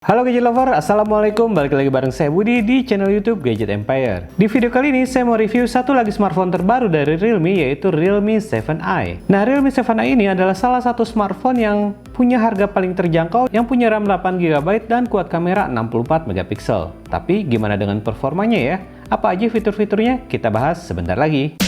Halo Gadget Lover, Assalamualaikum, balik lagi bareng saya Budi di channel YouTube Gadget Empire. Di video kali ini saya mau review satu lagi smartphone terbaru dari Realme, yaitu Realme 7i. Nah, Realme 7i ini adalah salah satu smartphone yang punya harga paling terjangkau, yang punya RAM 8GB dan kuat kamera 64MP. Tapi gimana dengan performanya ya? Apa aja fitur-fiturnya? Kita bahas sebentar lagi.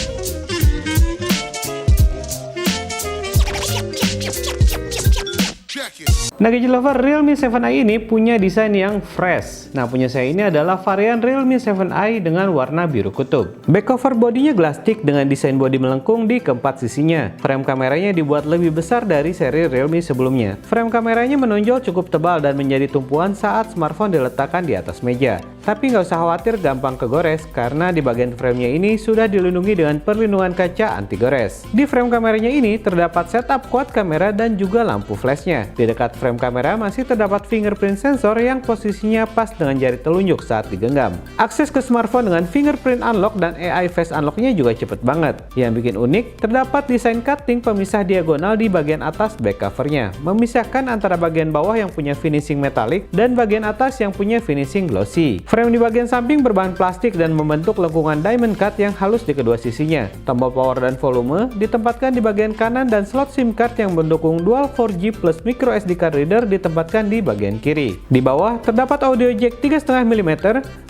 Nah, Gadget Lover, Realme 7i ini punya desain yang fresh. Nah, punya saya ini adalah varian Realme 7i dengan warna biru kutub. Back cover bodinya glass stick dengan desain bodi melengkung di keempat sisinya. Frame kameranya dibuat lebih besar dari seri Realme sebelumnya. Frame kameranya menonjol cukup tebal dan menjadi tumpuan saat smartphone diletakkan di atas meja. Tapi nggak usah khawatir gampang kegores, karena di bagian framenya ini sudah dilindungi dengan perlindungan kaca anti gores. Di frame kameranya ini terdapat setup quad kamera dan juga lampu flashnya. Di dekat frame kamera masih terdapat fingerprint sensor yang posisinya pas dengan jari telunjuk saat digenggam. Akses ke smartphone dengan fingerprint unlock dan AI face unlocknya juga cepet banget. Yang bikin unik, terdapat desain cutting pemisah diagonal di bagian atas back covernya, memisahkan antara bagian bawah yang punya finishing metalik dan bagian atas yang punya finishing glossy. Frame di bagian samping berbahan plastik dan membentuk lengkungan diamond cut yang halus di kedua sisinya. Tombol power dan volume ditempatkan di bagian kanan dan slot SIM card yang mendukung dual 4G plus micro SD card reader ditempatkan di bagian kiri. Di bawah terdapat audio jack 3,5 mm,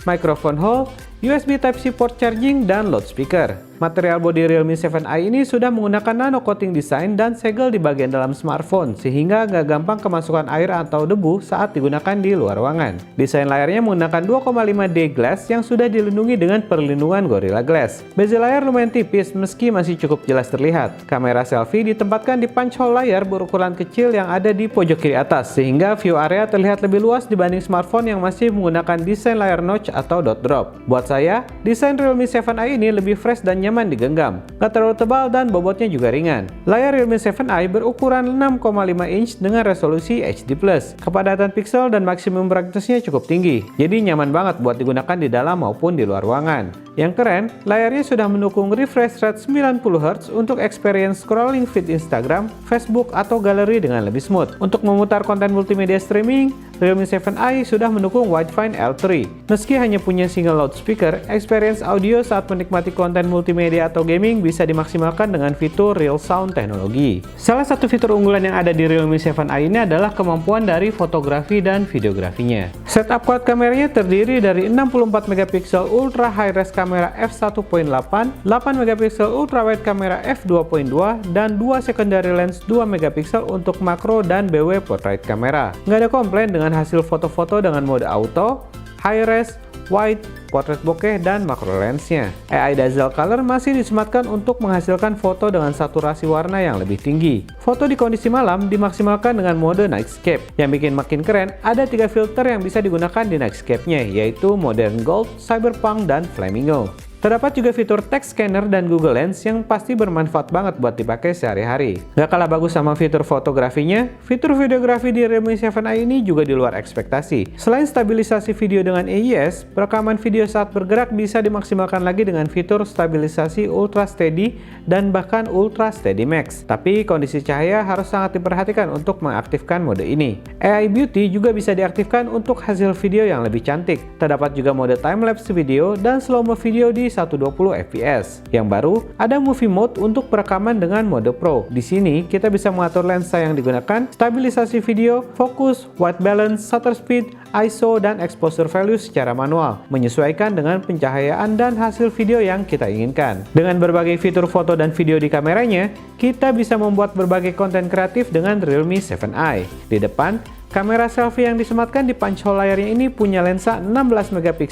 microphone hole, USB Type-C port charging, dan loudspeaker. Material bodi Realme 7i ini sudah menggunakan nano coating design dan segel di bagian dalam smartphone, sehingga nggak gampang kemasukan air atau debu saat digunakan di luar ruangan. Desain layarnya menggunakan 2,5D glass yang sudah dilindungi dengan perlindungan Gorilla Glass. Bezel layar lumayan tipis meski masih cukup jelas terlihat. Kamera selfie ditempatkan di punch hole layar berukuran kecil yang ada di pojok kiri atas, sehingga view area terlihat lebih luas dibanding smartphone yang masih menggunakan desain layar notch atau dot drop. Buat saya, desain Realme 7i ini lebih fresh dan nyaman digenggam, gak terlalu tebal dan bobotnya juga ringan. Layar Realme 7i berukuran 6,5 inch dengan resolusi HD+. Kepadatan pixel dan maksimum brightness-nya cukup tinggi, jadi nyaman banget buat digunakan di dalam maupun di luar ruangan. Yang keren, layarnya sudah mendukung refresh rate 90Hz untuk experience scrolling feed Instagram, Facebook, atau galeri dengan lebih smooth. Untuk memutar konten multimedia streaming, Realme 7i sudah mendukung Wi-Fi L3. Meski hanya punya single loudspeaker, experience audio saat menikmati konten multimedia atau gaming bisa dimaksimalkan dengan fitur Real Sound teknologi. Salah satu fitur unggulan yang ada di Realme 7i ini adalah kemampuan dari fotografi dan videografinya. Setup quad kameranya terdiri dari 64MP ultra high res kamera f1.8, 8MP ultra wide kamera f2.2, dan 2 secondary lens 2MP untuk makro dan BW portrait kamera. Nggak ada komplain dengan hasil foto-foto dengan mode auto, high res, wide, portrait bokeh, dan makro lensnya. AI Dazzle Color masih disematkan untuk menghasilkan foto dengan saturasi warna yang lebih tinggi. Foto di kondisi malam dimaksimalkan dengan mode Nightscape. Yang bikin makin keren, ada 3 filter yang bisa digunakan di Nightscape-nya, yaitu Modern Gold, Cyberpunk, dan Flamingo. Terdapat juga fitur text scanner dan Google Lens yang pasti bermanfaat banget buat dipakai sehari-hari. Gak kalah bagus sama fitur fotografinya, fitur videografi di Realme 7i ini juga di luar ekspektasi. Selain stabilisasi video dengan AIS, perekaman video saat bergerak bisa dimaksimalkan lagi dengan fitur stabilisasi Ultra Steady dan bahkan Ultra Steady Max. Tapi kondisi cahaya harus sangat diperhatikan untuk mengaktifkan mode ini. AI Beauty juga bisa diaktifkan untuk hasil video yang lebih cantik. Terdapat juga mode time-lapse video dan slow-mo video di 120fps. Yang baru, ada movie mode untuk perekaman dengan mode Pro. Di sini, kita bisa mengatur lensa yang digunakan, stabilisasi video, fokus, white balance, shutter speed, ISO, dan exposure value secara manual, menyesuaikan dengan pencahayaan dan hasil video yang kita inginkan. Dengan berbagai fitur foto dan video di kameranya, kita bisa membuat berbagai konten kreatif dengan Realme 7i. Di depan, kamera selfie yang disematkan di punch hole layarnya ini punya lensa 16MP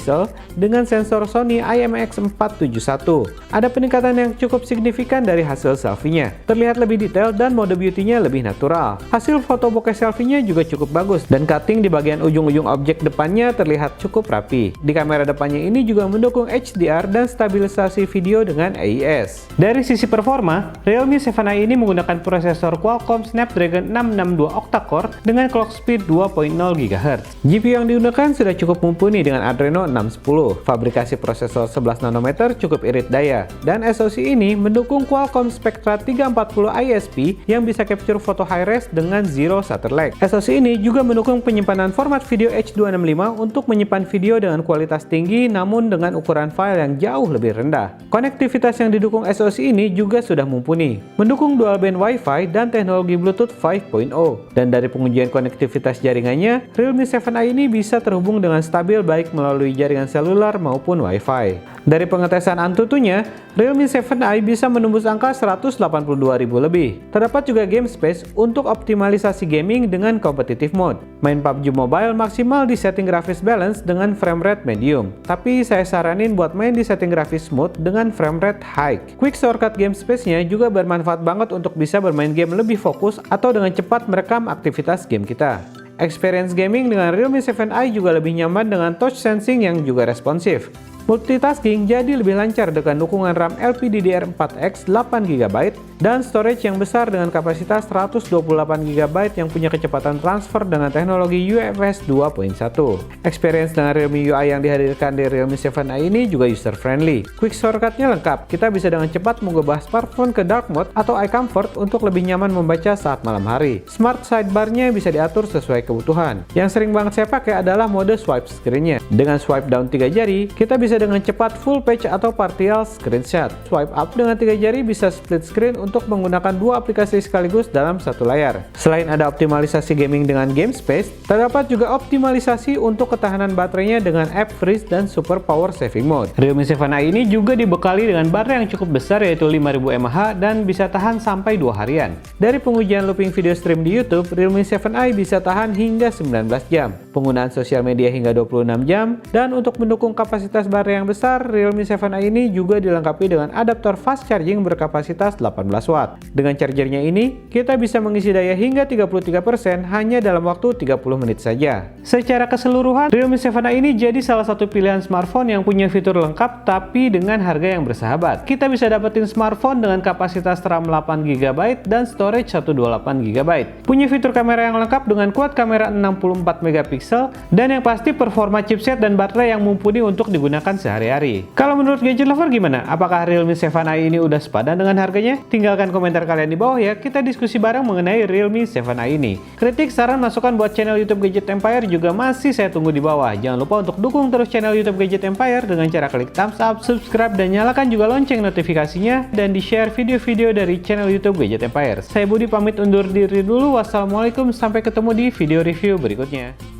dengan sensor Sony IMX471. Ada peningkatan yang cukup signifikan dari hasil selfie-nya. Terlihat lebih detail dan mode beauty-nya lebih natural. Hasil foto bokeh selfie-nya juga cukup bagus dan cutting di bagian ujung-ujung objek depannya terlihat cukup rapi. Di kamera depannya ini juga mendukung HDR dan stabilisasi video dengan AIS. Dari sisi performa, Realme 7i ini menggunakan prosesor Qualcomm Snapdragon 662 octa-core dengan clock speed speed 2.0 GHz. GPU yang digunakan sudah cukup mumpuni dengan Adreno 610. Fabrikasi prosesor 11 nanometer cukup irit daya, dan SoC ini mendukung Qualcomm Spectra 340 ISP yang bisa capture foto high-res dengan zero shutter lag. SoC ini juga mendukung penyimpanan format video H265 untuk menyimpan video dengan kualitas tinggi namun dengan ukuran file yang jauh lebih rendah. Konektivitas yang didukung SoC ini juga sudah mumpuni, mendukung dual band Wi-Fi dan teknologi Bluetooth 5.0. Dan dari pengujian konektivitas jaringannya, Realme 7i ini bisa terhubung dengan stabil baik melalui jaringan seluler maupun Wi-Fi. Dari pengetesan Antutunya, Realme 7i bisa menembus angka 182.000 lebih. Terdapat juga game space untuk optimalisasi gaming dengan competitive mode. Main PUBG Mobile maksimal di setting grafis balance dengan frame rate medium, tapi saya saranin buat main di setting grafis smooth dengan frame rate high. Quick shortcut game space-nya juga bermanfaat banget untuk bisa bermain game lebih fokus atau dengan cepat merekam aktivitas game kita. Experience gaming dengan Realme 7i juga lebih nyaman dengan touch sensing yang juga responsif. Multitasking jadi lebih lancar dengan dukungan RAM LPDDR4X 8GB dan storage yang besar dengan kapasitas 128GB yang punya kecepatan transfer dengan teknologi UFS 2.1. Experience dengan Realme UI yang dihadirkan di Realme 7i ini juga user-friendly. Quick shortcut-nya lengkap, kita bisa dengan cepat mengubah smartphone ke dark mode atau eye comfort untuk lebih nyaman membaca saat malam hari. Smart sidebar-nya bisa diatur sesuai kebutuhan. Yang sering banget saya pakai adalah mode swipe screen-nya. Dengan swipe down 3 jari, kita bisa dengan cepat full page atau partial screenshot. Swipe up dengan 3 jari bisa split screen untuk menggunakan dua aplikasi sekaligus dalam satu layar. Selain ada optimalisasi gaming dengan game space, terdapat juga optimalisasi untuk ketahanan baterainya dengan app freeze dan super power saving mode. Realme 7i ini juga dibekali dengan baterai yang cukup besar yaitu 5000 mAh dan bisa tahan sampai 2 harian. Dari pengujian looping video stream di YouTube, Realme 7i bisa tahan hingga 19 jam. Penggunaan sosial media hingga 26 jam, dan untuk mendukung kapasitas baterai yang besar, Realme 7i ini juga dilengkapi dengan adaptor fast charging berkapasitas 18 watt. Dengan chargernya ini, kita bisa mengisi daya hingga 33% hanya dalam waktu 30 menit saja. Secara keseluruhan, Realme 7i ini jadi salah satu pilihan smartphone yang punya fitur lengkap tapi dengan harga yang bersahabat. Kita bisa dapetin smartphone dengan kapasitas RAM 8GB dan storage 128GB. Punya fitur kamera yang lengkap dengan quad kamera 64MP dan yang pasti performa chipset dan baterai yang mumpuni untuk digunakan sehari-hari. Kalau menurut gadget lover gimana? Apakah Realme 7i ini udah sepadan dengan harganya? Tinggalkan komentar kalian di bawah ya, kita diskusi bareng mengenai Realme 7i ini. Kritik, saran, masukan buat channel YouTube Gadget Empire juga masih saya tunggu di bawah. Jangan lupa untuk dukung terus channel YouTube Gadget Empire dengan cara klik thumbs up, subscribe, dan nyalakan juga lonceng notifikasinya, dan di-share video-video dari channel YouTube Gadget Empire. Saya Budi pamit undur diri dulu. Wassalamualaikum, sampai ketemu di video review berikutnya.